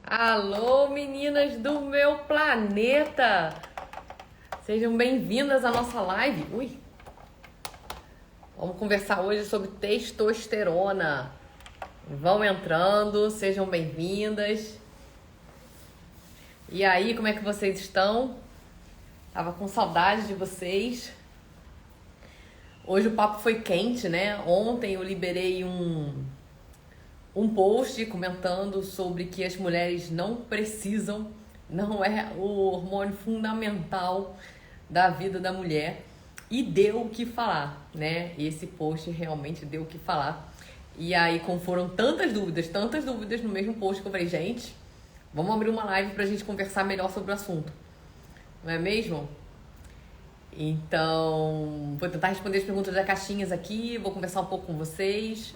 Alô, meninas do meu planeta! Sejam bem-vindas à nossa live. Vamos conversar hoje sobre testosterona. Vão entrando, sejam bem-vindas. E aí, como é que vocês estão? Tava com saudade de vocês. Hoje o papo foi quente, né? Ontem eu liberei um post comentando sobre que as mulheres não precisam, não é o hormônio fundamental da vida da mulher, e deu o que falar, né? Esse post realmente deu o que falar. E aí, como foram tantas dúvidas no mesmo post, que eu falei, gente, vamos abrir uma live pra gente conversar melhor sobre o assunto, não é mesmo? Então, vou tentar responder as perguntas das caixinhas aqui, vou conversar um pouco com vocês.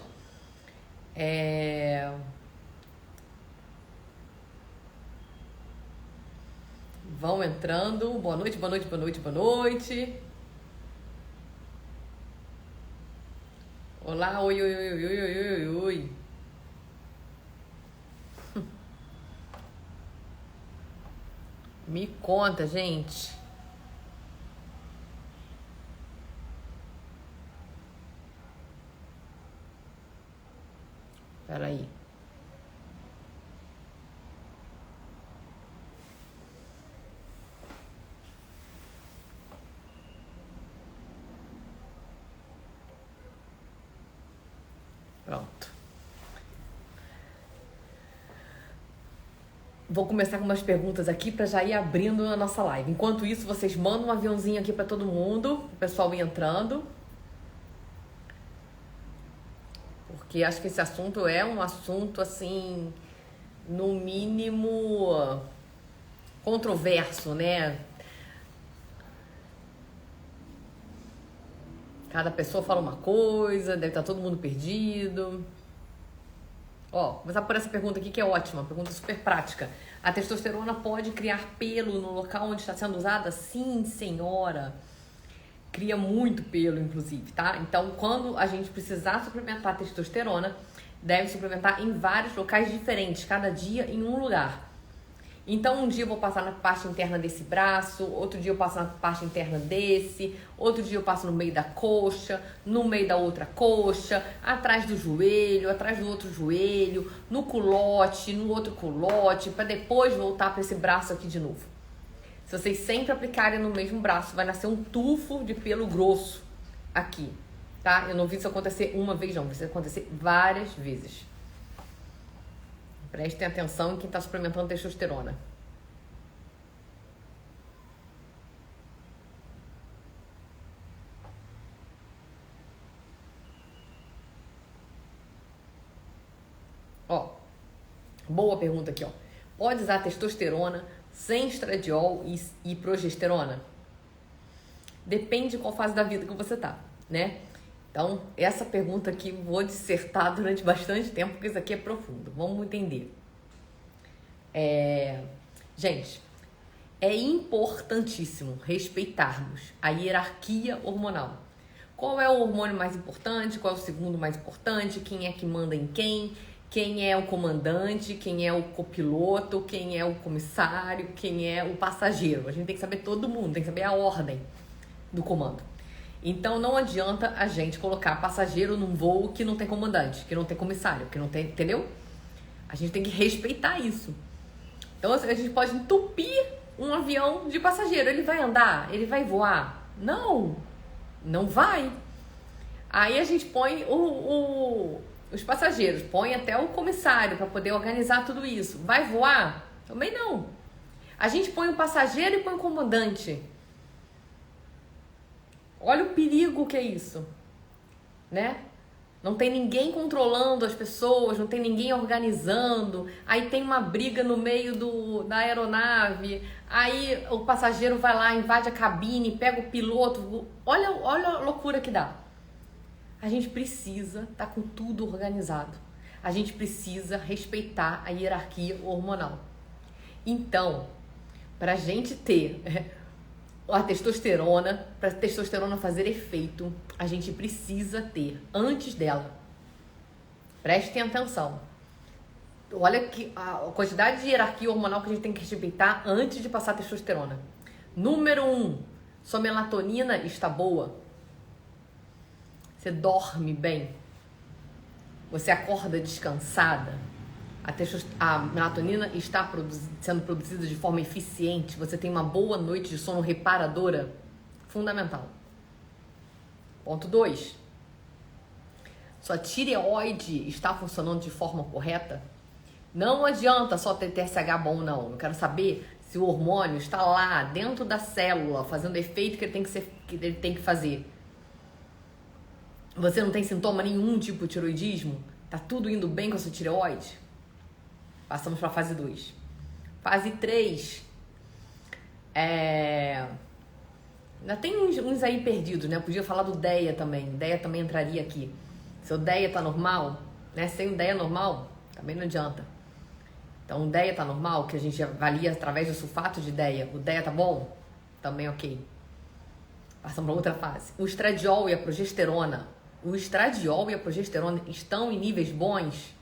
Vão entrando. Boa noite, boa noite, boa noite, boa noite. Olá, oi, oi, oi, oi, oi, oi, oi. Me conta, gente. Peraí. Pronto. Vou começar com umas perguntas aqui para já ir abrindo a nossa live. Enquanto isso, vocês mandam um aviãozinho aqui para todo mundo, o pessoal ir entrando. Porque acho que esse assunto é um assunto, assim, no mínimo controverso, né? Cada pessoa fala uma coisa, deve estar todo mundo perdido. Ó, vou começar por essa pergunta aqui que é ótima, pergunta super prática. A testosterona pode criar pelo no local onde está sendo usada? Sim, senhora. Cria muito pelo, inclusive, tá? Então, quando a gente precisar suplementar a testosterona, deve suplementar em vários locais diferentes, cada dia em um lugar. Então, um dia eu vou passar na parte interna desse braço, outro dia eu passo na parte interna desse, outro dia eu passo no meio da coxa, no meio da outra coxa, atrás do joelho, atrás do outro joelho, no culote, no outro culote, para depois voltar para esse braço aqui de novo. Se vocês sempre aplicarem no mesmo braço, vai nascer um tufo de pelo grosso aqui, tá? Eu não vi isso acontecer uma vez, não, vi isso acontecer várias vezes. Prestem atenção em quem está suplementando testosterona. Ó, boa pergunta aqui, ó. Pode usar testosterona sem estradiol e progesterona? Depende de qual fase da vida que você tá, né? Então, essa pergunta aqui vou dissertar durante bastante tempo, porque isso aqui é profundo. Vamos entender. Gente, é importantíssimo respeitarmos a hierarquia hormonal. Qual é o hormônio mais importante? Qual é o segundo mais importante? Quem é que manda em quem? Quem é o comandante? Quem é o copiloto? Quem é o comissário? Quem é o passageiro? A gente tem que saber todo mundo, tem que saber a ordem do comando. Então não adianta a gente colocar passageiro num voo que não tem comandante, que não tem comissário, que não tem, entendeu? A gente tem que respeitar isso. Então a gente pode entupir um avião de passageiro. Ele vai andar? Ele vai voar? Não, não vai. Aí a gente põe os passageiros, põe até o comissário para poder organizar tudo isso. Vai voar? Também não. A gente põe o passageiro e põe o comandante. Olha o perigo que é isso, né? Não tem ninguém controlando as pessoas, não tem ninguém organizando. Aí tem uma briga no meio da aeronave. Aí o passageiro vai lá, invade a cabine, pega o piloto. Olha a loucura que dá. A gente precisa estar com tudo organizado. A gente precisa respeitar a hierarquia hormonal. Então, para a gente ter a testosterona, para a testosterona fazer efeito, a gente precisa ter, antes dela, prestem atenção, Olha que a quantidade de hierarquia hormonal que a gente tem que respeitar antes de passar a testosterona. Número 1, sua melatonina está boa. Você dorme bem. Você acorda descansada. A melatonina está sendo produzida de forma eficiente. Você tem uma boa noite de sono reparadora. Fundamental. Ponto 2. Sua tireoide está funcionando de forma correta? Não adianta só ter TSH bom, não. Eu quero saber se o hormônio está lá, dentro da célula, fazendo o efeito que ele tem que fazer. Você não tem sintoma nenhum tipo de tiroidismo? Tá tudo indo bem com a sua tireoide? Passamos para a fase 2. Fase 3. Ainda tem uns aí perdidos, né? Eu podia falar do DEA também. O DEA também entraria aqui. Se o DEA tá normal, né? Sem o DEA normal, também não adianta. Então, o DEA tá normal, que a gente avalia através do sulfato de DEA. O DEA tá bom? Também ok. Passamos para outra fase. O estradiol e a progesterona. O estradiol e a progesterona estão em níveis bons?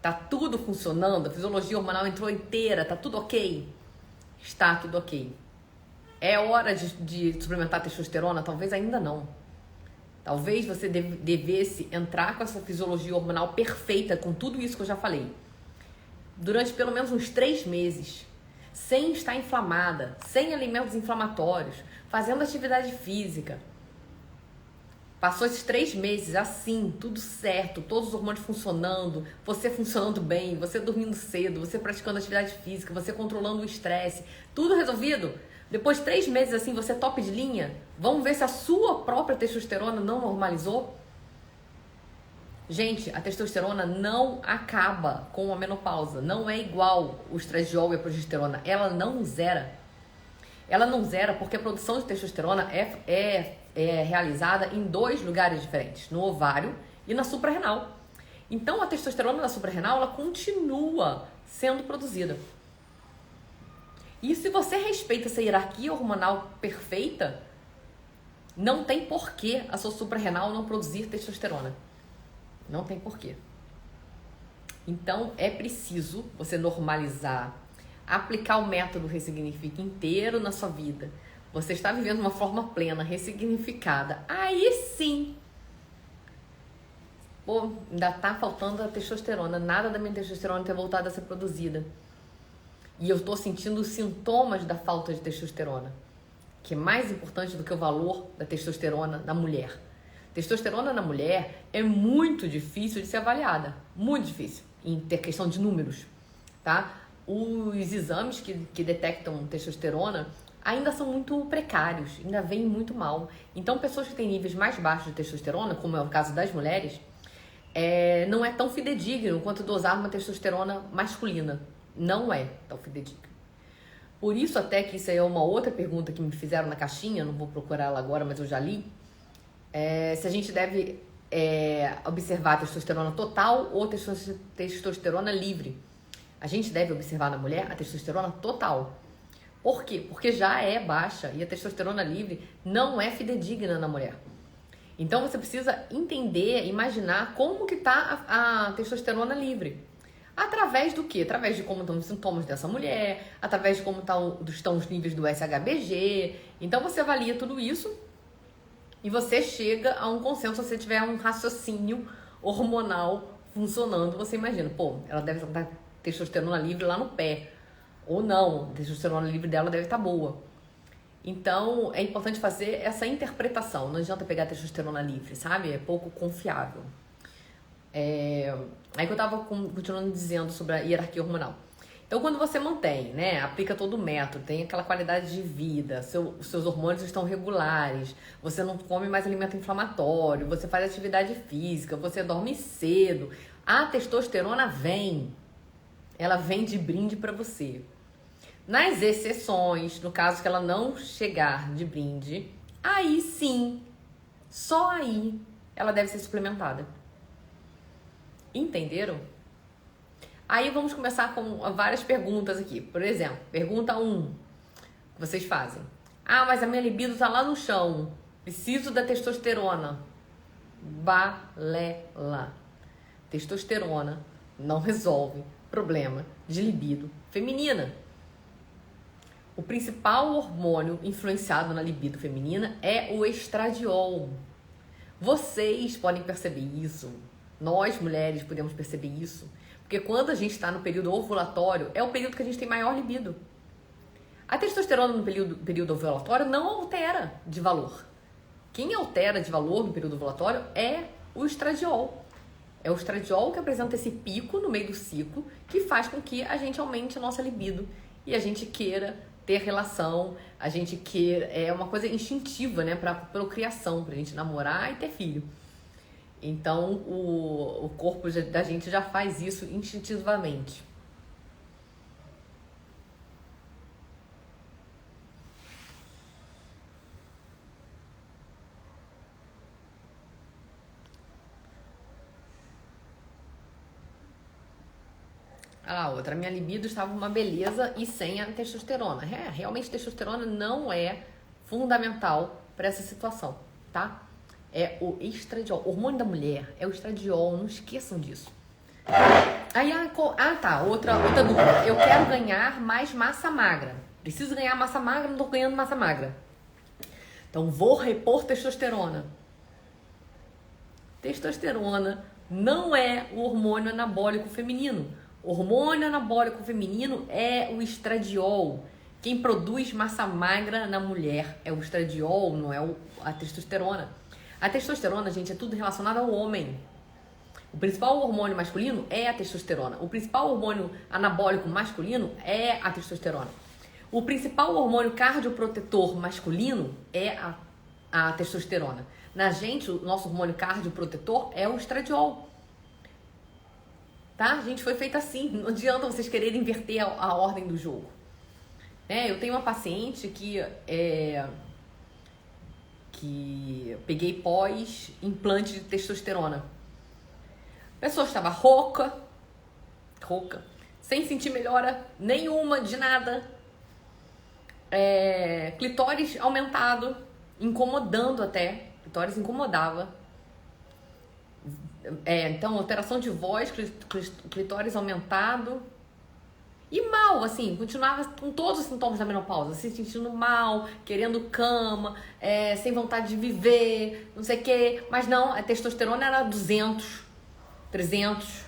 Tá tudo funcionando? A fisiologia hormonal entrou inteira? Tá tudo ok? Está tudo ok. É hora de suplementar testosterona? Talvez ainda não. Talvez você devesse entrar com essa fisiologia hormonal perfeita, com tudo isso que eu já falei, durante pelo menos uns 3 meses, sem estar inflamada, sem alimentos inflamatórios, fazendo atividade física. Passou esses 3 meses assim, tudo certo, todos os hormônios funcionando, você funcionando bem, você dormindo cedo, você praticando atividade física, você controlando o estresse, tudo resolvido. Depois de 3 meses assim, você top de linha, vamos ver se a sua própria testosterona não normalizou? Gente, a testosterona não acaba com a menopausa, não é igual o estradiol e a progesterona, ela não zera. Ela não zera porque a produção de testosterona é realizada em 2 lugares diferentes, no ovário e na suprarrenal. Então, a testosterona na suprarrenal, ela continua sendo produzida. E se você respeita essa hierarquia hormonal perfeita, não tem porquê a sua suprarrenal não produzir testosterona. Não tem porquê. Então, é preciso você normalizar, aplicar o método Ressignifica inteiro na sua vida. Você está vivendo uma forma plena, ressignificada. Aí sim, pô, ainda tá faltando a testosterona. Nada da minha testosterona ter voltado a ser produzida. E eu tô sentindo os sintomas da falta de testosterona, que é mais importante do que o valor da testosterona na mulher. Testosterona na mulher é muito difícil de ser avaliada. Muito difícil, em ter questão de números, tá? Os exames que detectam testosterona ainda são muito precários, ainda vêm muito mal. Então, pessoas que têm níveis mais baixos de testosterona, como é o caso das mulheres, não é tão fidedigno quanto dosar uma testosterona masculina. Não é tão fidedigno. Por isso, até que isso aí é uma outra pergunta que me fizeram na caixinha, não vou procurar ela agora, mas eu já li, se a gente deve observar a testosterona total ou testosterona livre. A gente deve observar na mulher a testosterona total. Por quê? Porque já é baixa e a testosterona livre não é fidedigna na mulher. Então você precisa entender, imaginar como que está a testosterona livre. Através do quê? Através de como estão os sintomas dessa mulher, através de como estão os níveis do SHBG. Então você avalia tudo isso e você chega a um consenso. Se você tiver um raciocínio hormonal funcionando, você imagina, pô, ela deve estar testosterona livre lá no pé. Ou não, a testosterona livre dela deve estar boa. Então, é importante fazer essa interpretação. Não adianta pegar a testosterona livre, sabe? É pouco confiável. Aí que eu tava continuando dizendo sobre a hierarquia hormonal. Então, quando você mantém, né, aplica todo o método, tem aquela qualidade de vida, os seus hormônios estão regulares, você não come mais alimento inflamatório, você faz atividade física, você dorme cedo, a testosterona vem. Ela vem de brinde para você. Nas exceções, no caso que ela não chegar de brinde, aí sim, só aí, ela deve ser suplementada. Entenderam? Aí vamos começar com várias perguntas aqui. Por exemplo, pergunta 1, que vocês fazem. Ah, mas a minha libido tá lá no chão. Preciso da testosterona. Balela. Testosterona não resolve problema de libido feminina. O principal hormônio influenciado na libido feminina é o estradiol. Vocês podem perceber isso, nós mulheres podemos perceber isso, porque quando a gente está no período ovulatório, é o período que a gente tem maior libido. A testosterona no período ovulatório não altera de valor. Quem altera de valor no período ovulatório é o estradiol. É o estradiol que apresenta esse pico no meio do ciclo que faz com que a gente aumente a nossa libido e a gente queira ter relação, a gente queira... É uma coisa instintiva, né? Para procriação, pra gente namorar e ter filho. Então, o corpo da gente já faz isso instintivamente. A outra, minha libido estava uma beleza e sem a testosterona. Realmente, testosterona não é fundamental para essa situação, tá? É o estradiol. O hormônio da mulher é o estradiol, não esqueçam disso. Aí, outra dúvida. Eu quero ganhar mais massa magra. Preciso ganhar massa magra, não tô ganhando massa magra. Então, vou repor testosterona. Testosterona não é o hormônio anabólico feminino. O hormônio anabólico feminino é o estradiol. Quem produz massa magra na mulher é o estradiol, não é a testosterona. A testosterona, gente, é tudo relacionado ao homem. O principal hormônio masculino é a testosterona. O principal hormônio anabólico masculino é a testosterona. O principal hormônio cardioprotetor masculino é a testosterona. Na gente, o nosso hormônio cardioprotetor é o estradiol. Tá? A gente foi feita assim. Não adianta vocês quererem inverter a ordem do jogo. Eu tenho uma paciente que peguei pós-implante de testosterona. A pessoa estava rouca, sem sentir melhora nenhuma de nada. Clitóris aumentado, incomodando até. Clitóris incomodava. Então, alteração de voz, clitóris aumentado. E mal, assim, continuava com todos os sintomas da menopausa, se sentindo mal, querendo cama, sem vontade de viver, não sei o quê. Mas não, a testosterona era 200, 300.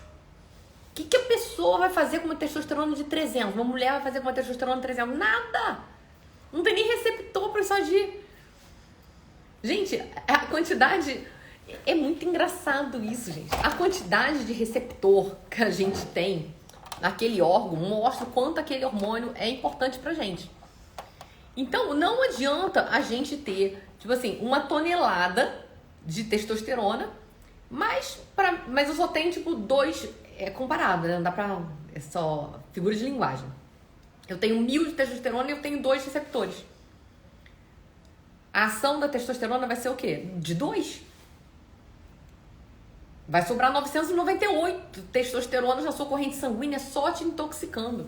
O que a pessoa vai fazer com uma testosterona de 300? Uma mulher vai fazer com uma testosterona de 300? Nada! Não tem nem receptor para isso agir. Gente, a quantidade... É muito engraçado isso, gente. A quantidade de receptor que a gente tem naquele órgão mostra o quanto aquele hormônio é importante pra gente. Então, não adianta a gente ter, tipo assim, 1 tonelada de testosterona, mas eu só tenho, tipo, 2 comparado, né? Não dá pra... É só figura de linguagem. Eu tenho 1000 de testosterona e eu tenho 2 receptores. A ação da testosterona vai ser o quê? De 2. Vai sobrar 998 testosterona na sua corrente sanguínea só te intoxicando.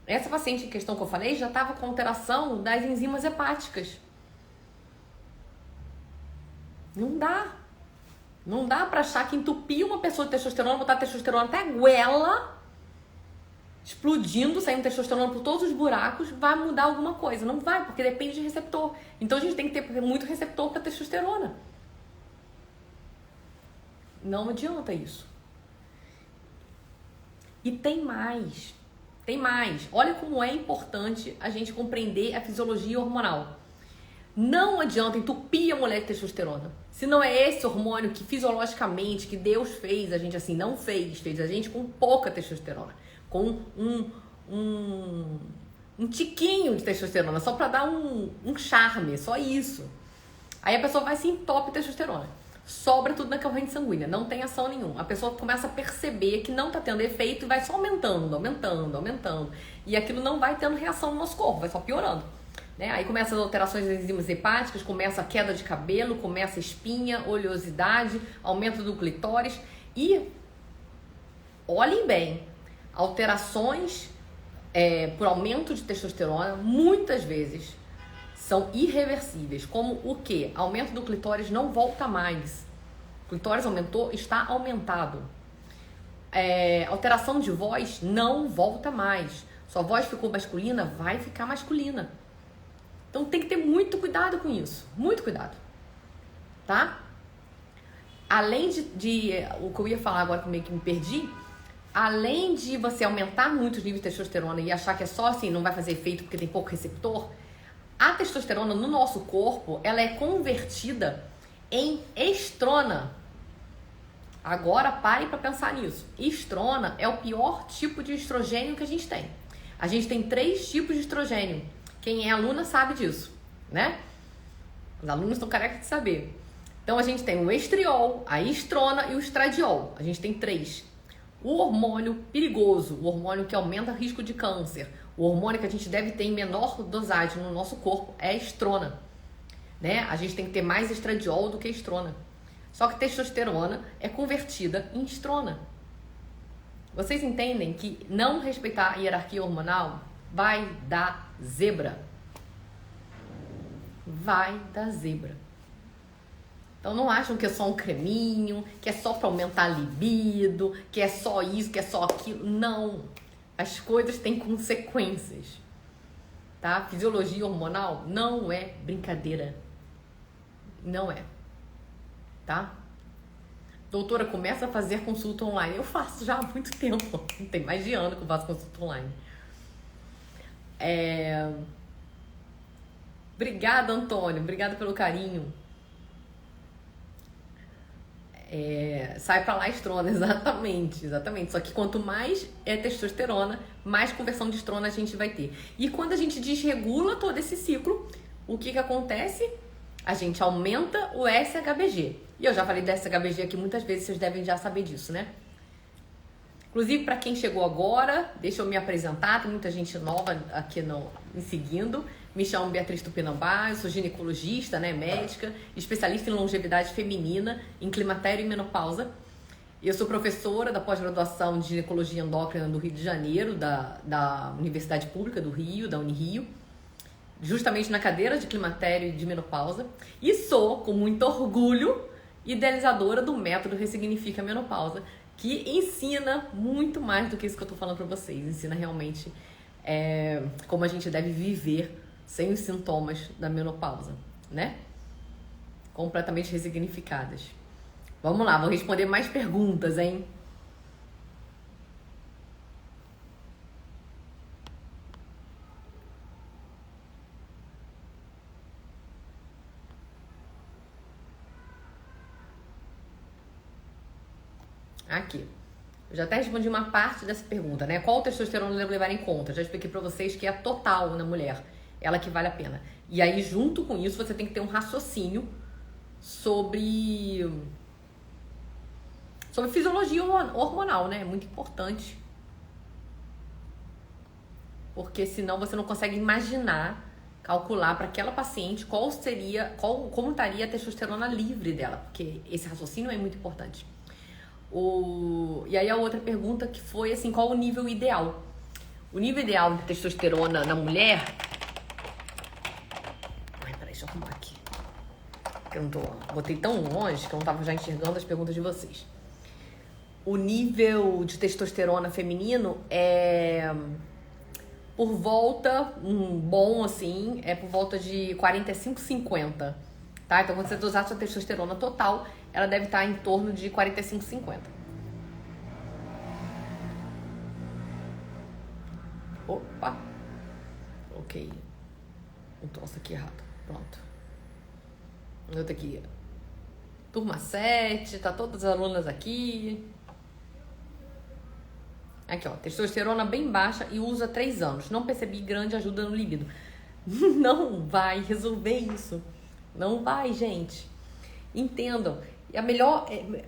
Essa paciente em questão que eu falei já estava com alteração das enzimas hepáticas. Não dá. Não dá pra achar que entupir uma pessoa de testosterona, botar testosterona até a goela, explodindo, saindo testosterona por todos os buracos, vai mudar alguma coisa. Não vai, porque depende de receptor. Então a gente tem que ter muito receptor para testosterona. Não adianta isso. E tem mais. Tem mais. Olha como é importante a gente compreender a fisiologia hormonal. Não adianta entupir a mulher de testosterona. Se não é esse hormônio que fisiologicamente, que Deus fez a gente assim, não fez a gente com pouca testosterona. Com um tiquinho de testosterona, só pra dar um charme, só isso. Aí a pessoa vai se entope testosterona. Sobra tudo na corrente sanguínea, não tem ação nenhuma. A pessoa começa a perceber que não tá tendo efeito e vai só aumentando. E aquilo não vai tendo reação no nosso corpo, vai só piorando. Né? Aí começa as alterações das enzimas hepáticas, começa a queda de cabelo, começa a espinha, oleosidade, aumento do clitóris. E olhem bem, alterações por aumento de testosterona muitas vezes são irreversíveis, como o quê? Aumento do clitóris não volta mais. Clitóris aumentou, está aumentado. Alteração de voz não volta mais. Sua voz ficou masculina, vai ficar masculina. Então tem que ter muito cuidado com isso. Muito cuidado. Tá? Além de o que eu ia falar agora que eu meio que me perdi, além de você aumentar muito os níveis de testosterona e achar que é só assim, não vai fazer efeito porque tem pouco receptor, a testosterona no nosso corpo, ela é convertida em estrona. Agora pare para pensar nisso. Estrona é o pior tipo de estrogênio que a gente tem. A gente tem 3 tipos de estrogênio. Quem é aluna sabe disso, né? Os alunos estão carecas de saber. Então a gente tem o estriol, a estrona e o estradiol. A gente tem 3. O hormônio perigoso, o hormônio que aumenta o risco de câncer, o hormônio que a gente deve ter em menor dosagem no nosso corpo é a estrona, né? A gente tem que ter mais estradiol do que estrona. Só que testosterona é convertida em estrona. Vocês entendem que não respeitar a hierarquia hormonal vai dar zebra. Vai dar zebra. Então não acham que é só um creminho, que é só para aumentar a libido, que é só isso, que é só aquilo. Não. As coisas têm consequências. Tá? Fisiologia hormonal não é brincadeira. Não é. Tá? Doutora, começa a fazer consulta online. Eu faço já há muito tempo. Tem mais de ano que eu faço consulta online. Obrigada, Antônio. Obrigada pelo carinho. Sai pra lá estrona, exatamente. Só que quanto mais é testosterona, mais conversão de estrona a gente vai ter. E quando a gente desregula todo esse ciclo, o que acontece? A gente aumenta o SHBG. E eu já falei do SHBG aqui muitas vezes, vocês devem já saber disso, né? Inclusive, para quem chegou agora, deixa eu me apresentar, tem muita gente nova aqui me seguindo. Me chamo Beatriz Tupinambá, eu sou ginecologista, né, médica, especialista em longevidade feminina, em climatério e menopausa. Eu sou professora da pós-graduação de ginecologia endócrina do Rio de Janeiro, da Universidade Pública do Rio, da Unirio, justamente na cadeira de climatério e de menopausa. E sou, com muito orgulho, idealizadora do método Ressignifica a Menopausa, que ensina muito mais do que isso que eu tô falando pra vocês. Ensina realmente como a gente deve viver sem os sintomas da menopausa, né? Completamente ressignificadas. Vamos lá, vou responder mais perguntas, hein? Aqui. Eu já até respondi uma parte dessa pergunta, né? Qual testosterona eu devo levar em conta? Já expliquei pra vocês que é a total na mulher. Ela que vale a pena. E aí, junto com isso, você tem que ter um raciocínio sobre fisiologia hormonal, né? É muito importante. Porque senão você não consegue imaginar, calcular para aquela paciente como estaria a testosterona livre dela. Porque esse raciocínio é muito importante. E aí a outra pergunta que foi assim, qual o nível ideal? O nível ideal de testosterona na mulher... Deixa eu arrumar aqui. Botei tão longe que eu não tava já enxergando as perguntas de vocês. O nível de testosterona feminino é por volta, bom assim, é por volta de 45, 50. Tá? Então quando você dosar sua testosterona total, ela deve estar em torno de 45, 50. Opa! Ok. Um troço aqui errado. Pronto. Outra aqui. Turma 7, tá todas as alunas aqui. Aqui, ó. Testosterona bem baixa e usa 3 anos. Não percebi grande ajuda no libido. Não vai resolver isso. Não vai, gente. Entendam.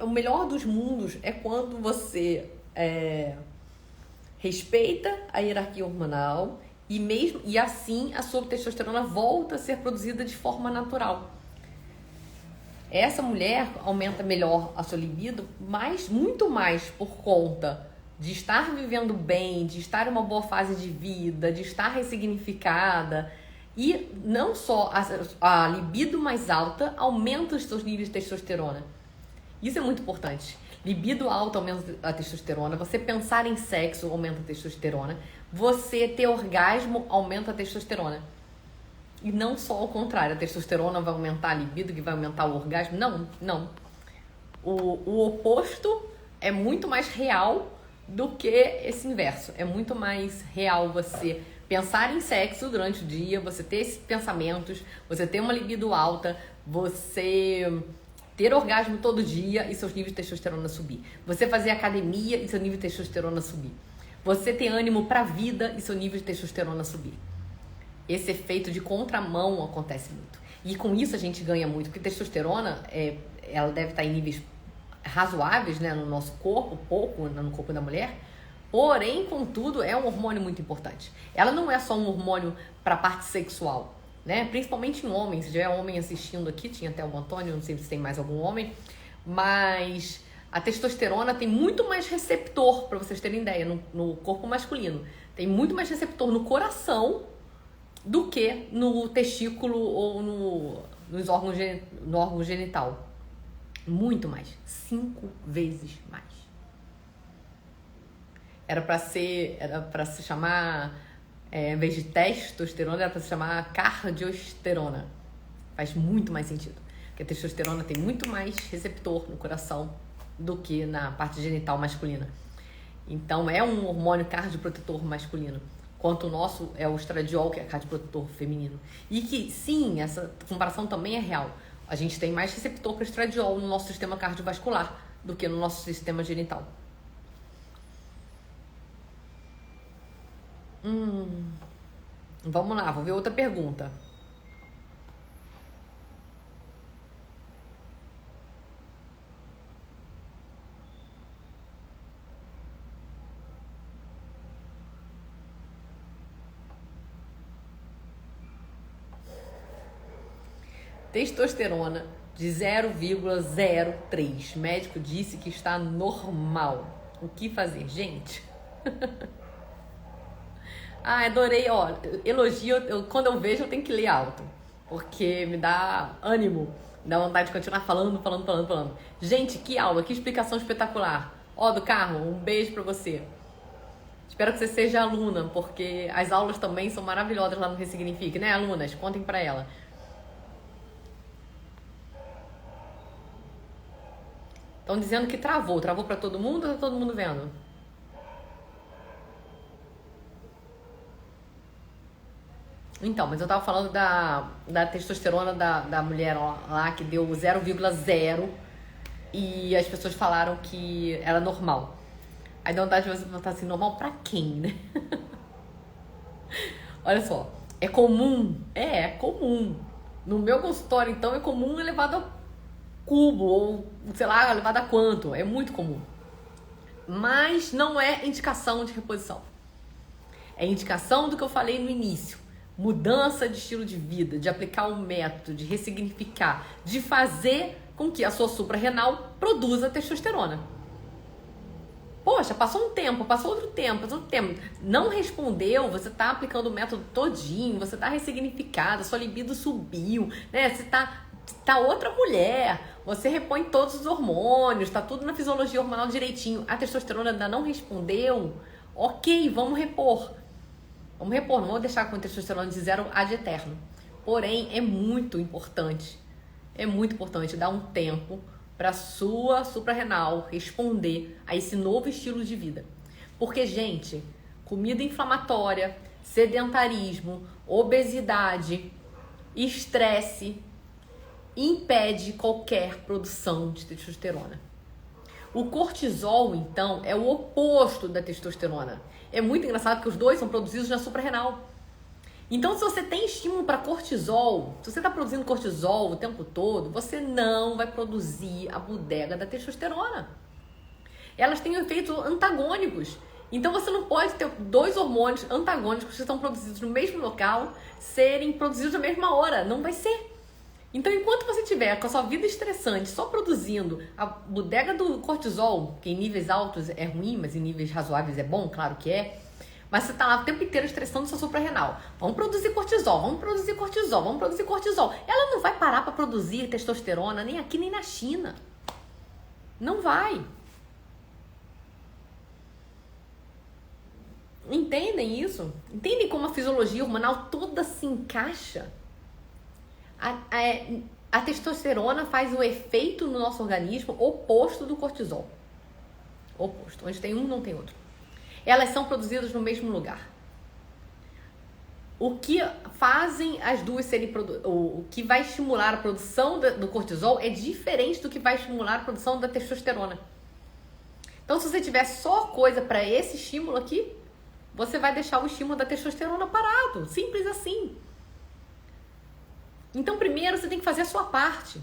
O melhor dos mundos é quando você respeita a hierarquia hormonal e assim a sua testosterona volta a ser produzida de forma natural. Essa mulher aumenta melhor a sua libido, mas muito mais por conta de estar vivendo bem, de estar em uma boa fase de vida, de estar ressignificada. E não só a libido mais alta aumenta os seus níveis de testosterona. Isso é muito importante. Libido alta aumenta a testosterona. Você pensar em sexo aumenta a testosterona. Você ter orgasmo aumenta a testosterona. E não só ao contrário. A testosterona vai aumentar a libido, que vai aumentar o orgasmo. Não. O oposto é muito mais real do que esse inverso. É muito mais real você pensar em sexo durante o dia, você ter esses pensamentos, você ter uma libido alta, você ter orgasmo todo dia e seus níveis de testosterona subir. Você fazer academia e seu nível de testosterona subir. Você ter ânimo pra vida e seu nível de testosterona subir. Esse efeito de contramão acontece muito. E com isso a gente ganha muito, porque testosterona, ela deve estar em níveis razoáveis, né, no nosso corpo, pouco no corpo da mulher, porém, contudo, é um hormônio muito importante. Ela não é só um hormônio para a parte sexual, né? Principalmente em homens. Se tiver homem assistindo aqui, tinha até o Antônio, não sei se tem mais algum homem, mas a testosterona tem muito mais receptor, para vocês terem ideia, no corpo masculino. Tem muito mais receptor no coração do que no testículo ou no órgão genital. Muito mais. 5 vezes mais. Era para se chamar, em vez de testosterona, era para se chamar cardiosterona. Faz muito mais sentido. Porque a testosterona tem muito mais receptor no coração do que na parte genital masculina. Então, é um hormônio cardioprotetor masculino. Quanto o nosso é o estradiol, que é cardioprotetor feminino. E que, sim, essa comparação também é real. A gente tem mais receptor para estradiol no nosso sistema cardiovascular do que no nosso sistema genital. Vamos lá, vou ver outra pergunta. Testosterona de 0,03. Médico disse que está normal. O que fazer, gente? Adorei, ó, elogio, quando eu vejo eu tenho que ler alto, porque me dá ânimo, dá vontade de continuar falando. Gente, que aula, que explicação espetacular. Ó, do Carmo, um beijo pra você. Espero que você seja aluna, porque as aulas também são maravilhosas lá no Ressignifique, né, alunas? Contem pra ela. Estão dizendo que travou pra todo mundo ou tá todo mundo vendo? Então, mas eu tava falando da testosterona da mulher lá que deu 0,0 e as pessoas falaram que era normal. Aí dá vontade de você perguntar assim, normal pra quem, né? Olha só, é comum? É comum. No meu consultório, então, é comum elevado ao cubo, ou sei lá, elevado a quanto. É muito comum. Mas não é indicação de reposição. É indicação do que eu falei no início. Mudança de estilo de vida, de aplicar um método, de ressignificar, de fazer com que a sua suprarrenal produza testosterona. Poxa, passou um tempo, passou outro tempo. Não respondeu, você tá aplicando o método todinho, você tá ressignificada, sua libido subiu, né? Você tá outra mulher, você repõe todos os hormônios, tá tudo na fisiologia hormonal direitinho. A testosterona ainda não respondeu. Ok, vamos repor. Vamos repor, não vou deixar com testosterona de 0 ad eterno. Porém, é muito importante dar um tempo para sua suprarrenal responder a esse novo estilo de vida. Porque, gente, comida inflamatória, sedentarismo, obesidade, estresse impede qualquer produção de testosterona. O cortisol, então, é o oposto da testosterona. É muito engraçado que os dois são produzidos na suprarrenal. Então, se você tem estímulo para cortisol, se você está produzindo cortisol o tempo todo, você não vai produzir a bodega da testosterona. Elas têm efeitos antagônicos. Então, você não pode ter dois hormônios antagônicos que estão produzidos no mesmo local serem produzidos na mesma hora. Não vai ser. Então, enquanto você tiver com a sua vida estressante só produzindo a bodega do cortisol, que em níveis altos é ruim, mas em níveis razoáveis é bom, claro que é, mas você tá lá o tempo inteiro estressando sua suprarrenal. Vamos produzir cortisol. Ela não vai parar para produzir testosterona nem aqui nem na China. Não vai. Entendem isso? Entendem como a fisiologia hormonal toda se encaixa? A testosterona faz o efeito no nosso organismo oposto do cortisol. Oposto. Onde tem um, não tem outro. Elas são produzidas no mesmo lugar. O que fazem as duas serem o que vai estimular a produção do cortisol é diferente do que vai estimular a produção da testosterona. Então, se você tiver só coisa para esse estímulo aqui, você vai deixar o estímulo da testosterona parado. Simples assim. Então, primeiro você tem que fazer a sua parte.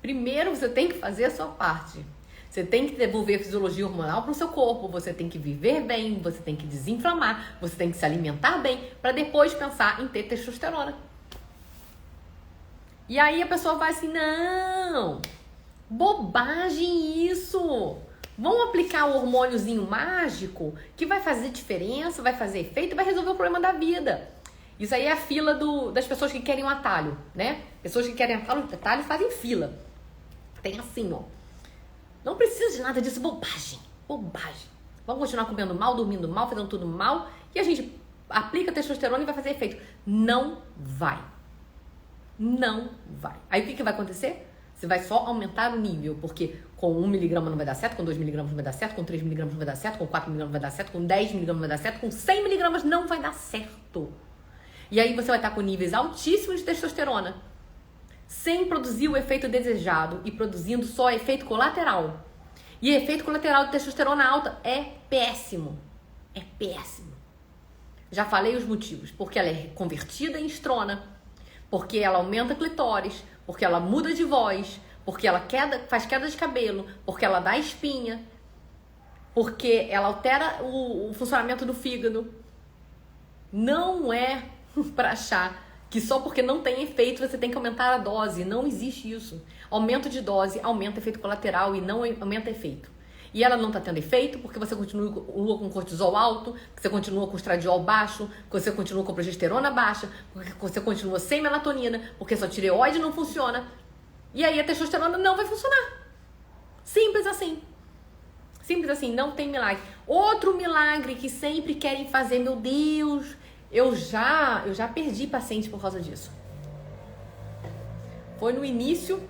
Primeiro você tem que fazer a sua parte. Você tem que devolver a fisiologia hormonal para o seu corpo, você tem que viver bem, você tem que desinflamar, você tem que se alimentar bem, para depois pensar em ter testosterona. E aí a pessoa vai assim, não, bobagem isso. Vamos aplicar o hormôniozinho mágico que vai fazer diferença, vai fazer efeito e vai resolver o problema da vida. Isso aí é a fila das pessoas que querem um atalho, né? Pessoas que querem atalho fazem fila. Tem assim, ó. Não precisa de nada disso, bobagem, bobagem. Vamos continuar comendo mal, dormindo mal, fazendo tudo mal e a gente aplica testosterona e vai fazer efeito. Não vai. Não vai. Aí o que vai acontecer? Você vai só aumentar o nível, porque com 1 miligrama não vai dar certo, com 2 miligramas não vai dar certo, com 3 miligramas não vai dar certo, com 4 miligramas não vai dar certo, com 10 miligramas não vai dar certo, com 100 miligramas não vai dar certo. E aí você vai estar com níveis altíssimos de testosterona, sem produzir o efeito desejado e produzindo só efeito colateral. E efeito colateral de testosterona alta é péssimo. É péssimo. Já falei os motivos. Porque ela é convertida em estrona, porque ela aumenta a clitóris, porque ela muda de voz, porque ela faz queda de cabelo, porque ela dá espinha, porque ela altera o funcionamento do fígado. Não é para achar que só porque não tem efeito você tem que aumentar a dose. Não existe isso. Aumento de dose aumenta efeito colateral e não aumenta efeito. E ela não está tendo efeito porque você continua com cortisol alto, que você continua com estradiol baixo, que você continua com progesterona baixa, porque você continua sem melatonina, porque sua tireoide não funciona. E aí a testosterona não vai funcionar. Simples assim. Simples assim, não tem milagre. Outro milagre que sempre querem fazer, meu Deus, eu já perdi paciente por causa disso. Foi no início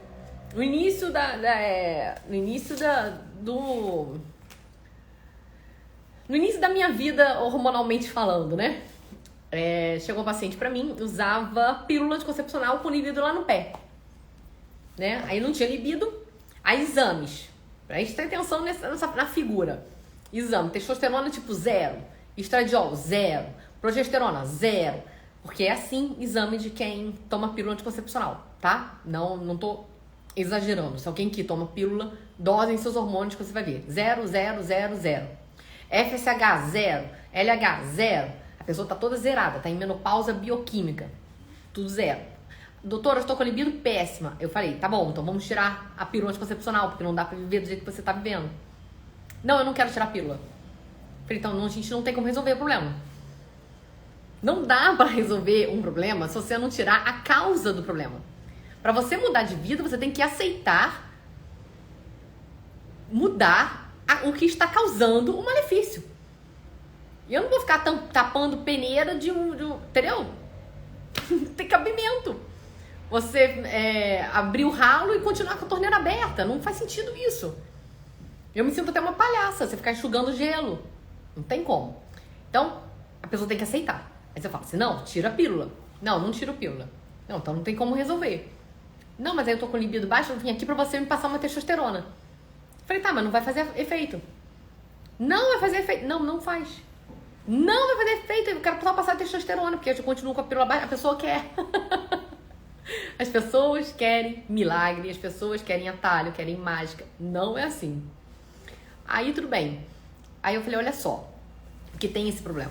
da minha vida hormonalmente falando, né? Chegou um paciente pra mim, usava pílula anticoncepcional com libido lá no pé, né? Aí não tinha libido, aí exames, pra gente ter atenção na figura. Exame, testosterona tipo 0, estradiol 0, progesterona 0, porque é assim exame de quem toma pílula anticoncepcional, tá? Não tô exagerando. Se alguém que toma pílula, dosem seus hormônios que você vai ver. 0, 0, 0, 0. FSH 0, LH 0. A pessoa tá toda zerada, tá em menopausa bioquímica. Tudo 0. Doutora, eu estou com a libido péssima. Eu falei, tá bom, então vamos tirar a pílula anticoncepcional, porque não dá pra viver do jeito que você tá vivendo. Não, eu não quero tirar a pílula. Falei, então a gente não tem como resolver o problema. Não dá pra resolver um problema se você não tirar a causa do problema. Para você mudar de vida, você tem que aceitar mudar o que está causando o malefício. E eu não vou ficar tapando peneira de um entendeu? Tem cabimento. Você abrir o ralo e continuar com a torneira aberta. Não faz sentido isso. Eu me sinto até uma palhaça, você ficar enxugando gelo. Não tem como. Então, a pessoa tem que aceitar. Aí você fala assim, não, tira a pílula. Não tiro a pílula. Não, então não tem como resolver. Não, mas aí eu tô com libido baixo, eu vim aqui pra você me passar uma testosterona. Falei, tá, mas não vai fazer efeito. Não vai fazer efeito. Não faz. Não vai fazer efeito. Eu quero só passar testosterona, porque eu continuo com a pílula baixa. A pessoa quer. As pessoas querem milagre, as pessoas querem atalho, querem mágica. Não é assim. Aí tudo bem. Aí eu falei, olha só, que tem esse problema.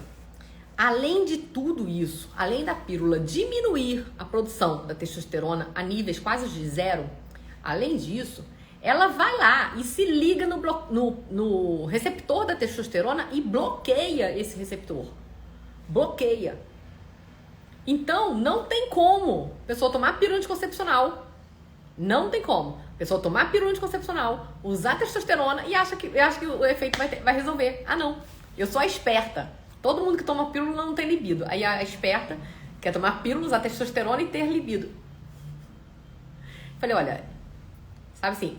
Além de tudo isso, além da pílula diminuir a produção da testosterona a níveis quase de 0, além disso, ela vai lá e se liga no receptor da testosterona e bloqueia esse receptor. Bloqueia. Então, não tem como a pessoa tomar pílula anticoncepcional Não tem como. A pessoa tomar pílula anticoncepcional, usar testosterona e acha que o efeito vai resolver. Ah, não. Eu sou a esperta. Todo mundo que toma pílula não tem libido. Aí a esperta quer tomar pílula, usar testosterona e ter libido. Falei, olha, sabe assim,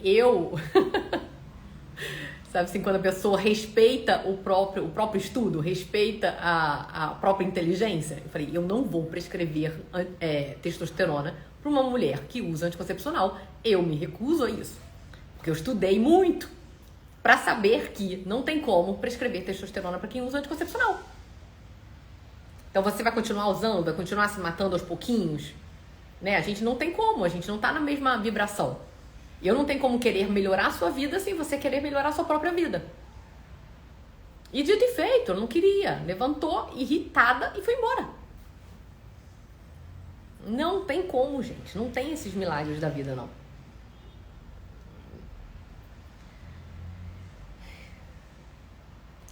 sabe assim, quando a pessoa respeita o próprio estudo, respeita a própria inteligência, eu falei, eu não vou prescrever testosterona para uma mulher que usa anticoncepcional. Eu me recuso a isso. Porque eu estudei muito para saber que não tem como prescrever testosterona para quem usa anticoncepcional. Então você vai continuar usando, vai continuar se matando aos pouquinhos, né? A gente não tem como, a gente não tá na mesma vibração. Eu não tenho como querer melhorar a sua vida sem você querer melhorar a sua própria vida. E dito e feito, eu não queria. Levantou, irritada e foi embora. Não tem como, gente. Não tem esses milagres da vida, não.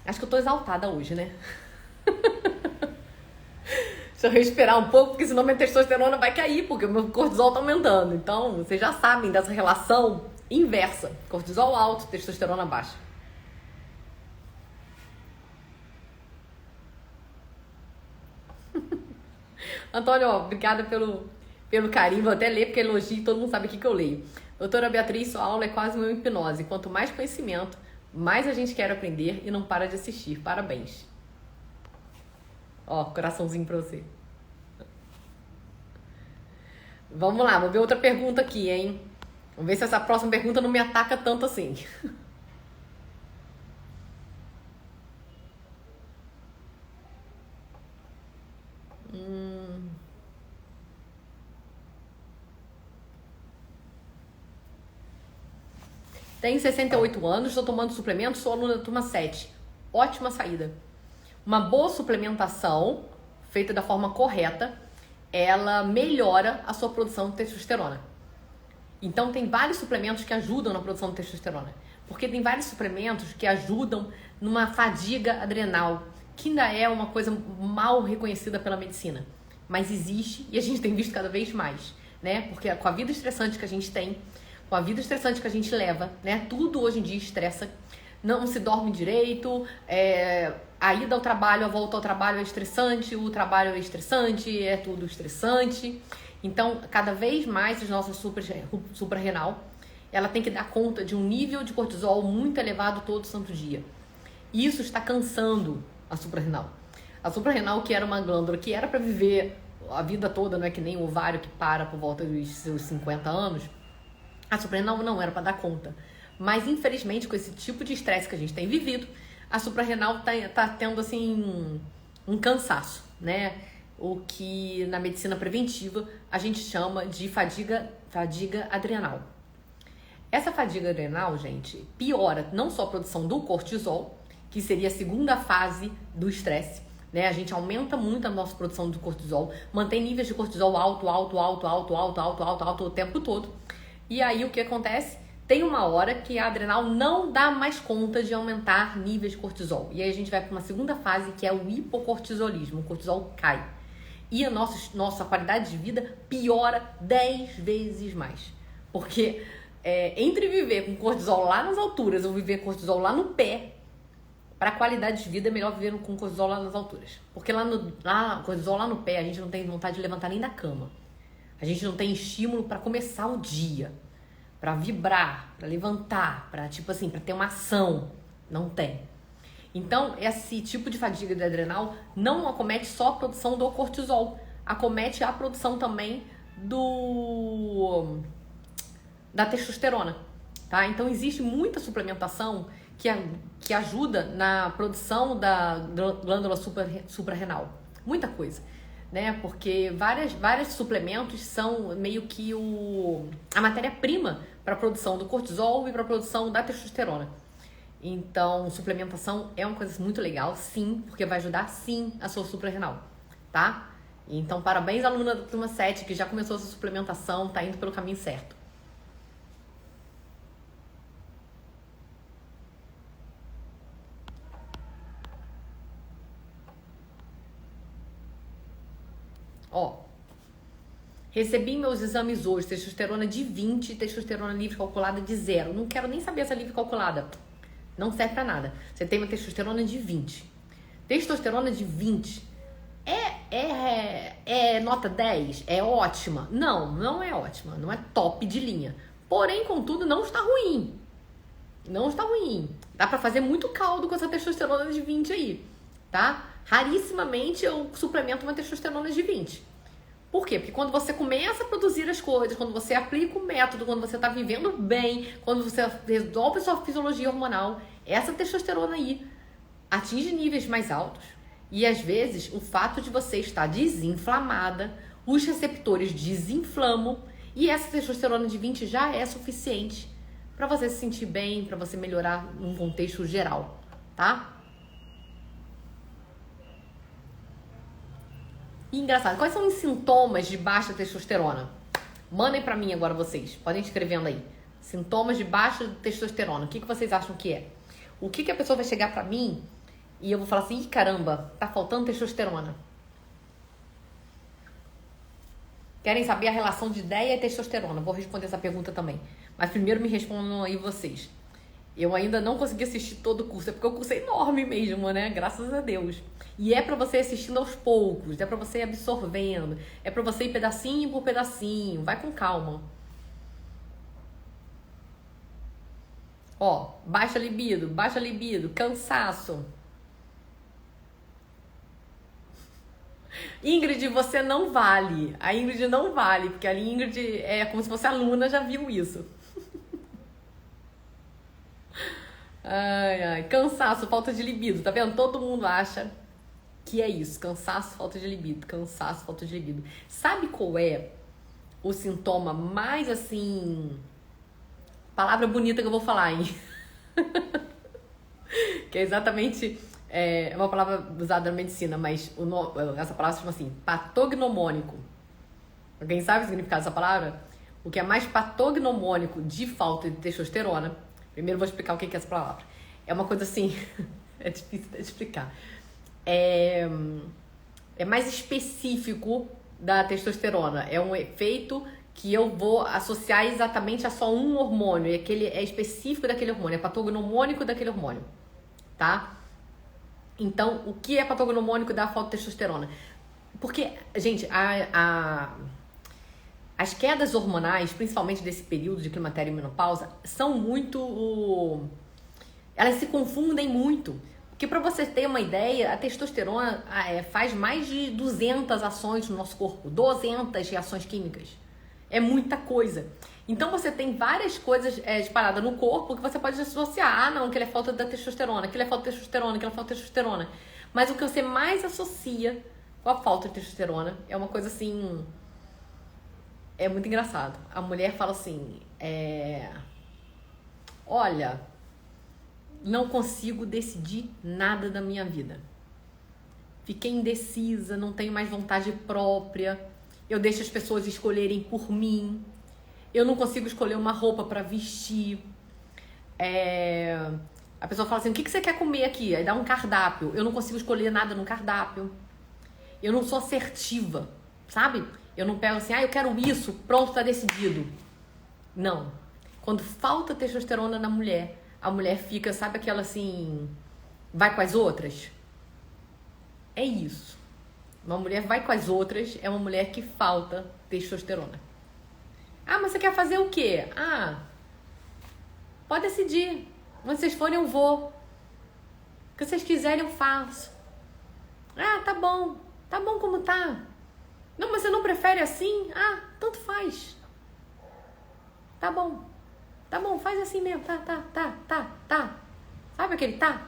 Acho que eu tô exaltada hoje, né? Deixa eu respirar um pouco, porque senão minha testosterona vai cair, porque o meu cortisol tá aumentando. Então, vocês já sabem dessa relação inversa. Cortisol alto, testosterona baixa. Antônio, ó, obrigada pelo carinho. Vou até ler, porque elogio, todo mundo sabe o que eu leio. Doutora Beatriz, sua aula é quase uma hipnose. Quanto mais conhecimento, mais a gente quer aprender e não para de assistir. Parabéns. Ó, coraçãozinho pra você. Vamos lá, vou ver outra pergunta aqui, hein? Vamos ver se essa próxima pergunta não me ataca tanto assim. Tenho 68 anos, estou tomando suplemento, sou aluna da turma 7. Ótima saída. Uma boa suplementação, feita da forma correta, ela melhora a sua produção de testosterona. Então, tem vários suplementos que ajudam na produção de testosterona. Porque tem vários suplementos que ajudam numa fadiga adrenal, que ainda é uma coisa mal reconhecida pela medicina. Mas existe e a gente tem visto cada vez mais, né? Porque com a vida estressante que a gente tem, com a vida estressante que a gente leva, né? Tudo hoje em dia estressa. Não se dorme direito, a ida ao trabalho, a volta ao trabalho é estressante, o trabalho é estressante, é tudo estressante. Então, cada vez mais a nossa suprarrenal, ela tem que dar conta de um nível de cortisol muito elevado todo santo dia. E isso está cansando a suprarrenal. A suprarrenal, que era uma glândula que era para viver a vida toda, não é que nem o ovário que para por volta dos seus 50 anos, a suprarrenal não era para dar conta. Mas, infelizmente, com esse tipo de estresse que a gente tem vivido, a suprarrenal tá tendo, assim, um cansaço, né? O que, na medicina preventiva, a gente chama de fadiga adrenal. Essa fadiga adrenal, gente, piora não só a produção do cortisol, que seria a segunda fase do estresse, né? A gente aumenta muito a nossa produção de cortisol, mantém níveis de cortisol alto o tempo todo. E aí, o que acontece? Tem uma hora que a adrenal não dá mais conta de aumentar níveis de cortisol. E aí a gente vai para uma segunda fase, que é o hipocortisolismo. O cortisol cai. E a nossa qualidade de vida piora 10 vezes mais. Porque entre viver com cortisol lá nas alturas ou viver com cortisol lá no pé, para a qualidade de vida é melhor viver com cortisol lá nas alturas. Porque cortisol lá no pé, a gente não tem vontade de levantar nem da cama. A gente não tem estímulo para começar o dia. Pra vibrar, pra levantar, pra ter uma ação. Não tem. Então, esse tipo de fadiga adrenal não acomete só a produção do cortisol, acomete a produção também da testosterona, tá? Então, existe muita suplementação que ajuda na produção da glândula suprarrenal. Muita coisa. Né? Porque vários suplementos são meio que a matéria-prima para a produção do cortisol e para a produção da testosterona. Então, suplementação é uma coisa muito legal, sim, porque vai ajudar, sim, a sua suprarrenal, tá? Então, parabéns, aluna da turma 7, que já começou a sua suplementação, tá indo pelo caminho certo. Ó, Recebi meus exames hoje, testosterona de 20, testosterona livre calculada de 0. Não quero nem saber essa livre calculada. Não serve pra nada. Você tem uma testosterona de 20. Testosterona de 20 é nota 10? É ótima? Não, não é ótima. Não é top de linha. Porém, contudo, não está ruim. Não está ruim. Dá pra fazer muito caldo com essa testosterona de 20 aí, tá? Rarissimamente eu suplemento uma testosterona de 20. Por quê? Porque quando você começa a produzir as coisas, quando você aplica o método, quando você tá vivendo bem, quando você resolve a sua fisiologia hormonal, essa testosterona aí atinge níveis mais altos. E às vezes o fato de você estar desinflamada, os receptores desinflamam e essa testosterona de 20 já é suficiente para você se sentir bem, para você melhorar num contexto geral, tá? E engraçado, quais são os sintomas de baixa testosterona? Mandem pra mim agora vocês, podem ir escrevendo aí. Sintomas de baixa testosterona, o que vocês acham que é? O que a pessoa vai chegar pra mim e eu vou falar assim, ih caramba, tá faltando testosterona. Querem saber a relação de ideia e testosterona? Vou responder essa pergunta também. Mas primeiro me respondam aí vocês. Eu ainda não consegui assistir todo o curso, é porque o curso é enorme mesmo, né? Graças a Deus. E é pra você ir assistindo aos poucos, é pra você ir absorvendo, é pra você ir pedacinho por pedacinho, vai com calma. Ó, baixa libido, cansaço. Ingrid, você não vale. A Ingrid não vale, porque a Ingrid é como se fosse aluna, já viu isso. Ai, cansaço, falta de libido, tá vendo? Todo mundo acha que é isso, cansaço, falta de libido, cansaço, falta de libido. Sabe qual é o sintoma mais assim, palavra bonita que eu vou falar, hein? Que é exatamente, é uma palavra usada na medicina, mas essa palavra se chama assim, patognomônico. Alguém sabe o significado dessa palavra? O que é mais patognomônico de falta de testosterona. Primeiro eu vou explicar o que é essa palavra. É uma coisa assim, é difícil de explicar. É mais específico da testosterona. É um efeito que eu vou associar exatamente a só um hormônio. E aquele é específico daquele hormônio, é patognomônico daquele hormônio, tá? Então, o que é patognomônico da falta de testosterona? Porque, gente, as quedas hormonais, principalmente desse período de climatério e menopausa, são muito... Elas se confundem muito. Porque pra você ter uma ideia, a testosterona faz mais de 200 ações no nosso corpo. 200 reações químicas. É muita coisa. Então você tem várias coisas espalhadas no corpo que você pode associar. Ah, não, aquilo é falta da testosterona, aquilo é falta de testosterona, aquilo é falta de testosterona. Mas o que você mais associa com a falta de testosterona é uma coisa assim... É muito engraçado. A mulher fala assim, olha, não consigo decidir nada da minha vida. Fiquei indecisa, não tenho mais vontade própria. Eu deixo as pessoas escolherem por mim. Eu não consigo escolher uma roupa para vestir. A pessoa fala assim, o que você quer comer aqui? Aí dá um cardápio. Eu não consigo escolher nada no cardápio. Eu não sou assertiva, sabe? Eu não pego assim, eu quero isso, pronto, tá decidido. Não. Quando falta testosterona na mulher, a mulher fica, sabe aquela assim, vai com as outras? É isso. Uma mulher vai com as outras, é uma mulher que falta testosterona. Ah, mas você quer fazer o quê? Ah, pode decidir. Onde vocês forem, eu vou. O que vocês quiserem, eu faço. Ah, tá bom. Tá bom como tá. Não, mas você não prefere assim? Ah, tanto faz. Tá bom. Tá bom, faz assim mesmo. Tá. Sabe aquele tá?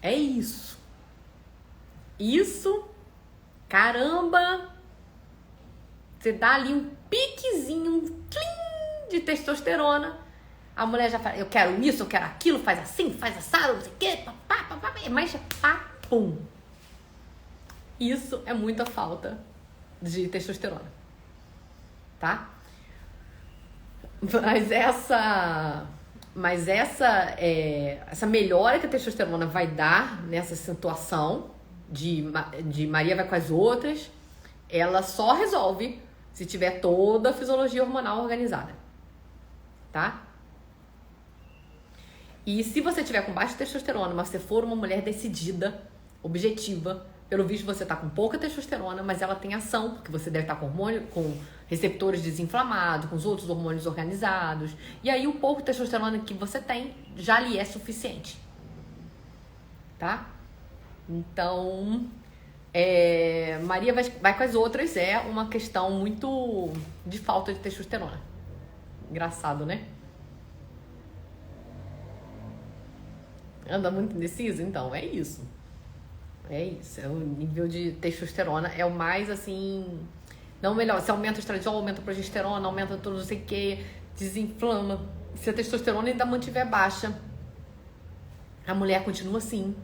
É isso. Isso, caramba, você dá ali um piquezinho, um tlim de testosterona. A mulher já fala, eu quero isso, eu quero aquilo, faz assim, faz assado, não sei o quê, papá, mas pum. Isso é muita falta de testosterona, tá? Mas essa melhora que a testosterona vai dar nessa situação de Maria vai com as outras, ela só resolve Se tiver toda a fisiologia hormonal organizada, tá? E se você tiver com baixa testosterona, mas você for uma mulher decidida, objetiva, pelo visto você tá com pouca testosterona, mas ela tem ação, porque você deve estar com hormônio, com receptores desinflamados, com os outros hormônios organizados, e aí o pouco testosterona que você tem já lhe é suficiente, tá? Então, Maria vai com as outras, é uma questão muito de falta de testosterona. Engraçado, né? Anda muito indeciso? Então, é isso. É isso. O nível de testosterona é o mais, assim... Não melhor. Se aumenta o estradiol, aumenta a progesterona, aumenta tudo, não sei o que, desinflama. Se a testosterona ainda mantiver baixa, a mulher continua assim.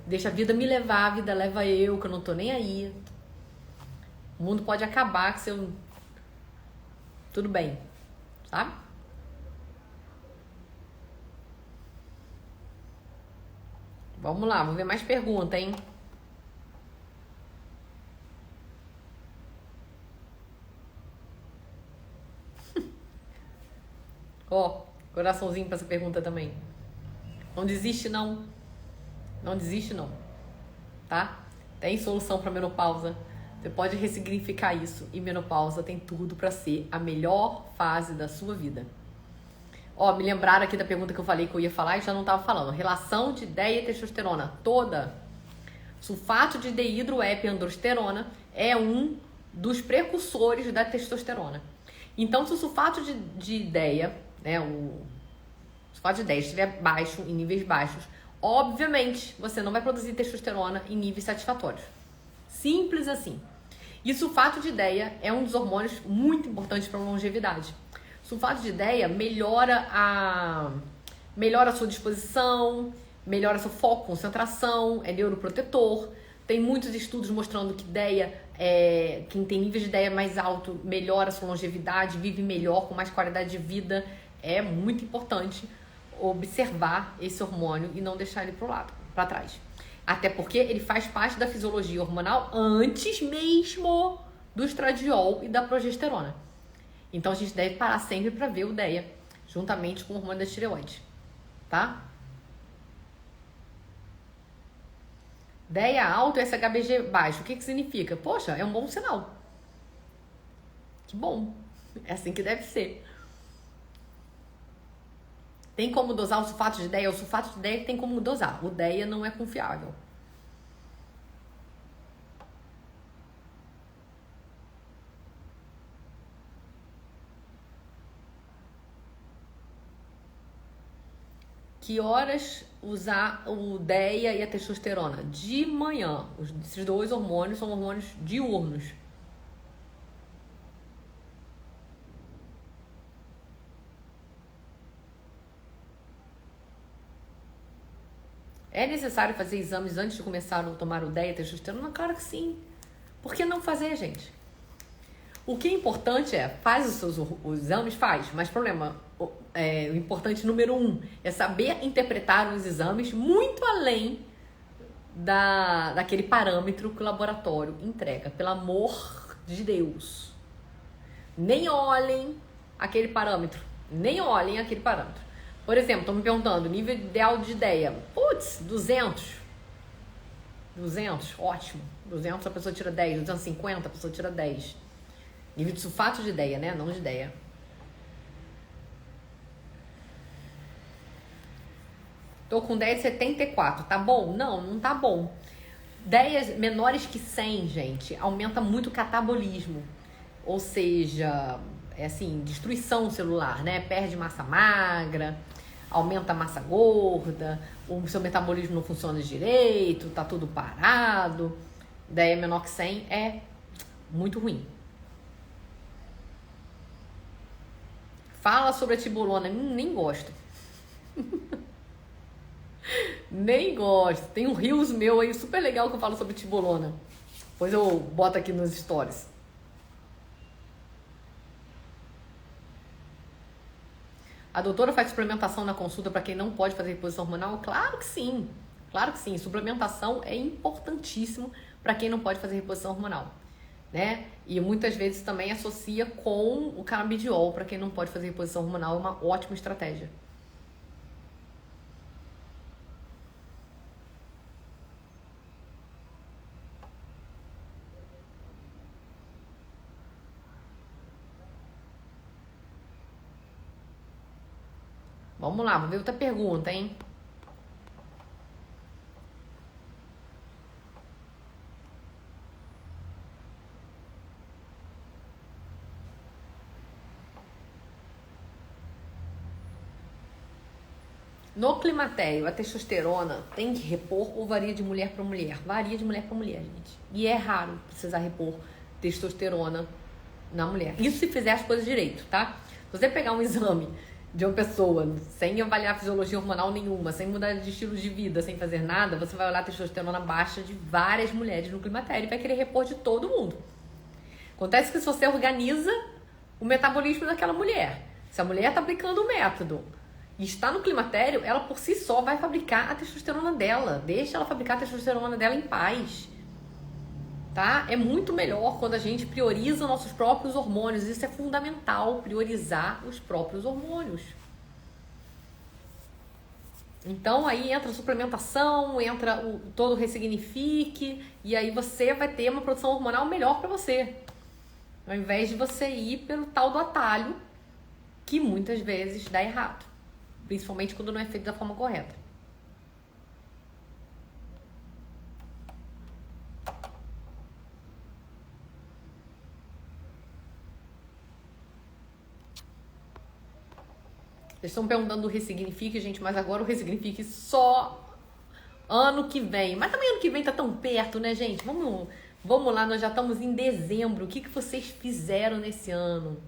Deixa a vida me levar, a vida leva eu, que eu não tô nem aí. O mundo pode acabar que se eu... Tudo bem, sabe? Vamos lá, vou ver mais perguntas, hein? Ó, coraçãozinho pra essa pergunta também. Não desiste, não. Não desiste, não. Tá? Tem solução pra menopausa. Você pode ressignificar isso. E menopausa tem tudo pra ser a melhor fase da sua vida. Ó, me lembraram aqui da pergunta que eu falei que eu ia falar e já não tava falando. Relação de DEA e testosterona toda. Sulfato de dehidroepiandrosterona é um dos precursores da testosterona. Então, se o sulfato de DEA, né, o sulfato de DEA estiver baixo, em níveis baixos, obviamente você não vai produzir testosterona em níveis satisfatórios. Simples assim. E sulfato de DEA é um dos hormônios muito importantes para a longevidade. Sulfato de DEA melhora a sua disposição, melhora seu foco, concentração, é neuroprotetor. Tem muitos estudos mostrando que DEA, quem tem níveis de DEA mais alto, melhora a sua longevidade, vive melhor, com mais qualidade de vida. É muito importante observar esse hormônio e não deixar ele para trás. Até porque ele faz parte da fisiologia hormonal antes mesmo do estradiol e da progesterona. Então a gente deve parar sempre para ver o DEA, juntamente com o hormônio da tireoide, tá? DEA alto e SHBG baixo. O que significa? Poxa, é um bom sinal. Que bom. É assim que deve ser. Tem como dosar o sulfato de DEA? O sulfato de DEA tem como dosar. O DEA não é confiável. Que horas usar o DEA e a testosterona? De manhã. Esses dois hormônios são hormônios diurnos. É necessário fazer exames antes de começar a tomar o DEA e a testosterona? Claro que sim. Por que não fazer, gente? O que é importante faz os seus os exames, faz, mas o importante número 1 é saber interpretar os exames muito além daquele parâmetro que o laboratório entrega. Pelo amor de Deus. Nem olhem aquele parâmetro. Nem olhem aquele parâmetro. Por exemplo, estão me perguntando, nível ideal de DEA. Putz, 200. 200, ótimo. 200 a pessoa tira 10. 250 a pessoa tira 10. Nível de sulfato de DEA, né? Não de DEA. Tô com 10 de 74. Tá bom? Não, não tá bom. 10 menores que 100, gente, aumenta muito o catabolismo. Ou seja, destruição celular, né? Perde massa magra, aumenta a massa gorda, o seu metabolismo não funciona direito, tá tudo parado. DEA menor que 100 é muito ruim. Fala sobre a tibolona. Nem gosto. Nem gosto. Tem um reels meu aí super legal que eu falo sobre tibolona. Depois eu boto aqui nos stories. A doutora faz suplementação na consulta para quem não pode fazer reposição hormonal? Claro que sim. Claro que sim. Suplementação é importantíssimo para quem não pode fazer reposição hormonal. né? E muitas vezes também associa com o canabidiol, para quem não pode fazer reposição hormonal, é uma ótima estratégia. Vamos lá, vou ver outra pergunta, hein? No climatério, a testosterona tem que repor ou varia de mulher para mulher? Varia de mulher para mulher, gente. E é raro precisar repor testosterona na mulher. Isso se fizer as coisas direito, tá? Se você pegar um exame de uma pessoa sem avaliar fisiologia hormonal nenhuma, sem mudar de estilo de vida, sem fazer nada, você vai olhar a testosterona baixa de várias mulheres no climatério e vai querer repor de todo mundo. Acontece que se você organiza o metabolismo daquela mulher, se a mulher está aplicando o método e está no climatério, ela por si só vai fabricar a testosterona dela. Deixa ela fabricar a testosterona dela em paz. Tá? É muito melhor quando a gente prioriza nossos próprios hormônios. Isso é fundamental, priorizar os próprios hormônios. Então aí entra a suplementação, entra todo o ressignifique, e aí você vai ter uma produção hormonal melhor para você. Ao invés de você ir pelo tal do atalho, que muitas vezes dá errado. Principalmente quando não é feito da forma correta. Vocês estão perguntando do Ressignifique, gente, mas agora o Ressignifique só ano que vem. Mas também ano que vem tá tão perto, né, gente? Vamos lá, nós já estamos em dezembro. O que vocês fizeram nesse ano?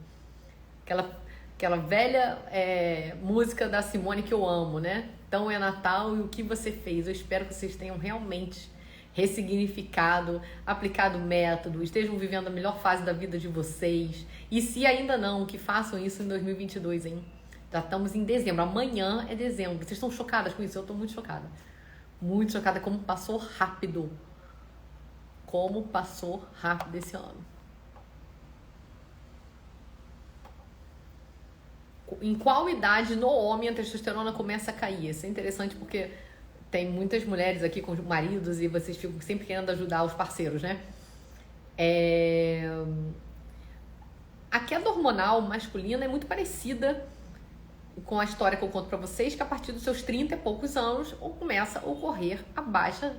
Aquela velha música da Simone que eu amo, né? Então é Natal e o que você fez? Eu espero que vocês tenham realmente ressignificado, aplicado o método, estejam vivendo a melhor fase da vida de vocês. E se ainda não, que façam isso em 2022, hein? Já estamos em dezembro. Amanhã é dezembro. Vocês estão chocadas com isso? Eu estou muito chocada. Muito chocada como passou rápido. Como passou rápido esse ano. Em qual idade no homem a testosterona começa a cair? Isso é interessante porque tem muitas mulheres aqui com maridos e vocês ficam sempre querendo ajudar os parceiros, né? A queda hormonal masculina é muito parecida com a história que eu conto pra vocês, que a partir dos seus 30 e poucos anos começa a ocorrer a baixa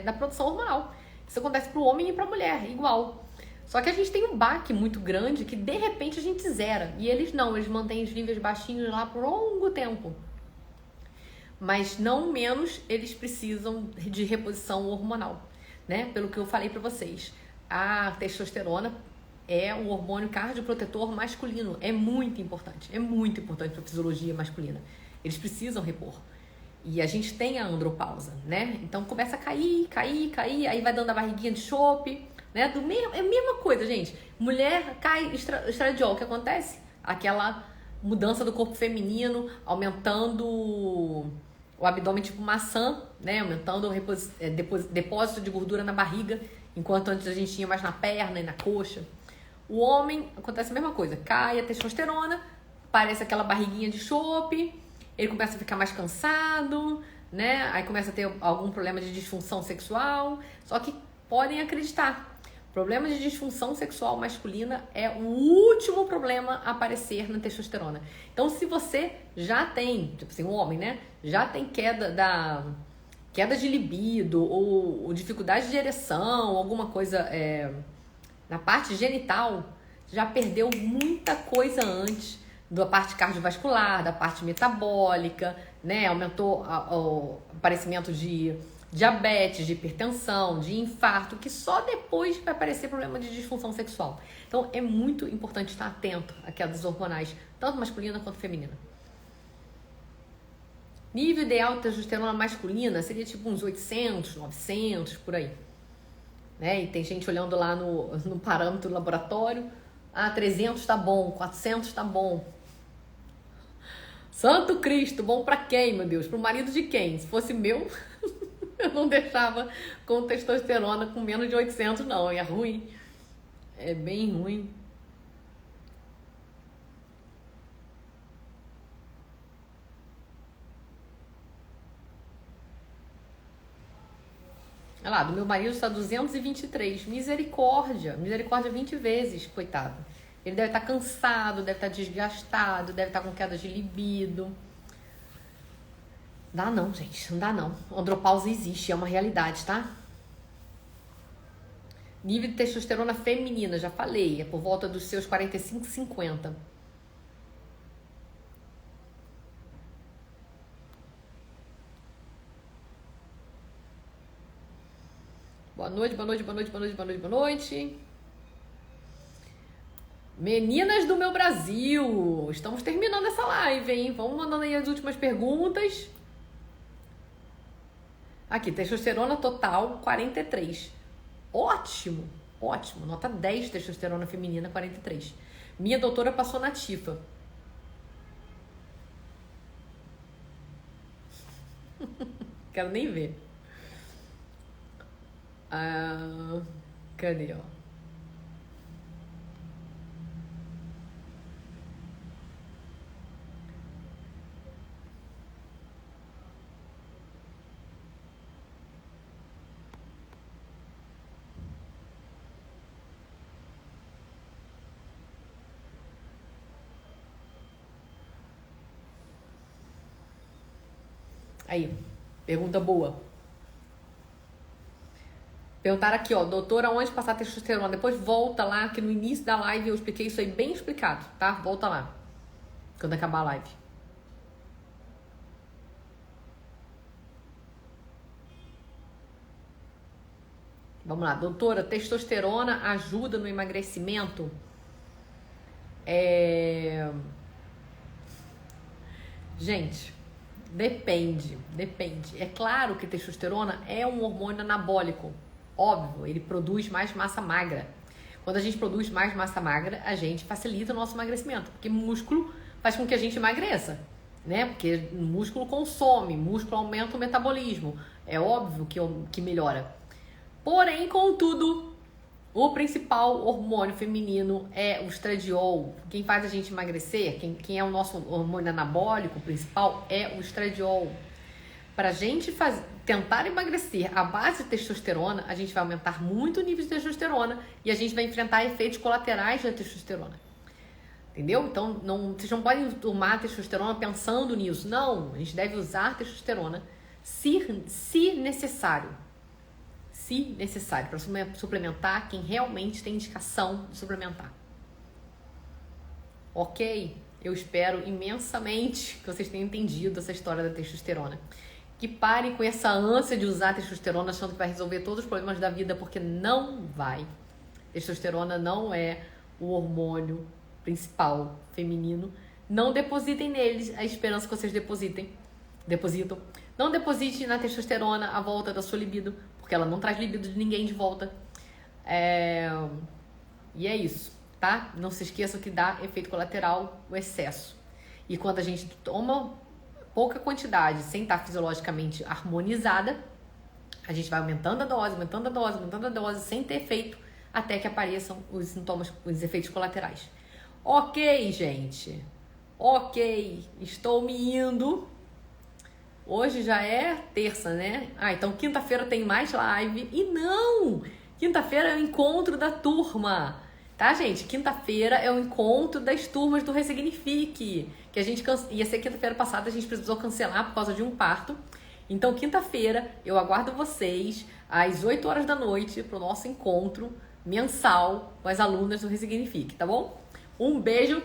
da produção hormonal. Isso acontece pro homem e pra mulher, igual. Só que a gente tem um baque muito grande que de repente a gente zera. E eles não, eles mantêm os níveis baixinhos lá por longo tempo. Mas não menos eles precisam de reposição hormonal, né? Pelo que eu falei pra vocês. A testosterona é um hormônio cardioprotetor masculino. É muito importante para a fisiologia masculina. Eles precisam repor. E a gente tem a andropausa, né? Então começa a cair, aí vai dando a barriguinha de chope, né? É a mesma coisa, gente. Mulher cai estradiol, o que acontece? Aquela mudança do corpo feminino, aumentando o abdômen tipo maçã, né? Aumentando o depósito de gordura na barriga, enquanto antes a gente tinha mais na perna e na coxa. O homem, acontece a mesma coisa, cai a testosterona, parece aquela barriguinha de chope, ele começa a ficar mais cansado, né? Aí começa a ter algum problema de disfunção sexual. Só que podem acreditar, problema de disfunção sexual masculina é o último problema a aparecer na testosterona. Então, se você já tem, tipo assim, um homem, né? Já tem queda de libido ou dificuldade de ereção, alguma coisa na parte genital, já perdeu muita coisa antes da parte cardiovascular, da parte metabólica, né? Aumentou o aparecimento de diabetes, de hipertensão, de infarto, que só depois vai aparecer problema de disfunção sexual. Então, é muito importante estar atento a quedas hormonais, tanto masculina quanto feminina. Nível ideal de testosterona masculina seria tipo uns 800, 900, por aí. Né? E tem gente olhando lá no parâmetro do laboratório. 300 tá bom, 400 tá bom. Santo Cristo, bom pra quem, meu Deus? Pro marido de quem? Se fosse meu, eu não deixava com testosterona com menos de 800, não. É ruim. É bem ruim. Olha lá, do meu marido está 223. Misericórdia. Misericórdia 20 vezes, coitado. Ele deve estar cansado, deve estar desgastado, deve estar com queda de libido. Dá não, gente. Não dá não. Andropausa existe, é uma realidade, tá? Nível de testosterona feminina, já falei. É por volta dos seus 45, 50. Boa noite, boa noite, boa noite, boa noite, boa noite, boa noite. Meninas do meu Brasil, estamos terminando essa live, hein? Vamos mandando aí as últimas perguntas. Aqui, testosterona total 43. Ótimo, ótimo. Nota 10, testosterona feminina 43. Minha doutora passou na Tifa. Quero nem ver. Cadê, ó? Aí, pergunta boa. Perguntaram aqui, ó, doutora, onde passar testosterona? Depois volta lá, que no início da live eu expliquei isso aí bem explicado, tá? Volta lá, quando acabar a live. Vamos lá, doutora, testosterona ajuda no emagrecimento? Gente, depende. É claro que testosterona é um hormônio anabólico. Óbvio, ele produz mais massa magra. Quando a gente produz mais massa magra, a gente facilita o nosso emagrecimento, porque músculo faz com que a gente emagreça, né? Porque músculo consome, músculo aumenta o metabolismo. É óbvio que melhora. Porém, contudo, o principal hormônio feminino é o estradiol. Quem faz a gente emagrecer, quem é o nosso hormônio anabólico principal é o estradiol. Para a gente tentar emagrecer à base de testosterona, a gente vai aumentar muito o nível de testosterona e a gente vai enfrentar efeitos colaterais da testosterona. Entendeu? Então, vocês não podem tomar testosterona pensando nisso. Não, a gente deve usar testosterona se necessário. Se necessário, para suplementar quem realmente tem indicação de suplementar. Ok? Eu espero imensamente que vocês tenham entendido essa história da testosterona. Que parem com essa ânsia de usar testosterona achando que vai resolver todos os problemas da vida, porque não vai. Testosterona não é o hormônio principal feminino. Não depositem neles a esperança que vocês depositam. Não deposite na testosterona a volta da sua libido, porque ela não traz libido de ninguém de volta. E é isso, tá? Não se esqueçam que dá efeito colateral o excesso. E quando a gente toma pouca quantidade, sem estar fisiologicamente harmonizada, a gente vai aumentando a dose, sem ter efeito, até que apareçam os sintomas, os efeitos colaterais. Ok, gente. Ok, estou me indo. Hoje já é terça, né? Então quinta-feira tem mais live. E não! Quinta-feira é o encontro da turma. Tá, gente? Quinta-feira é o encontro das turmas do Ressignifique. Que a gente ia ser quinta-feira passada, a gente precisou cancelar por causa de um parto. Então, quinta-feira, eu aguardo vocês às 8 horas da noite para o nosso encontro mensal com as alunas do Ressignifique, tá bom? Um beijo.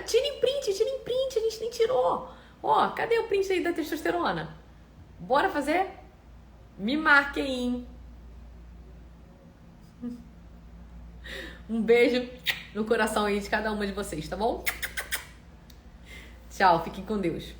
Tirem print, a gente nem tirou. Ó, cadê o print aí da testosterona? Bora fazer? Me marquem. Um beijo no coração aí de cada uma de vocês, tá bom? Tchau, fiquem com Deus.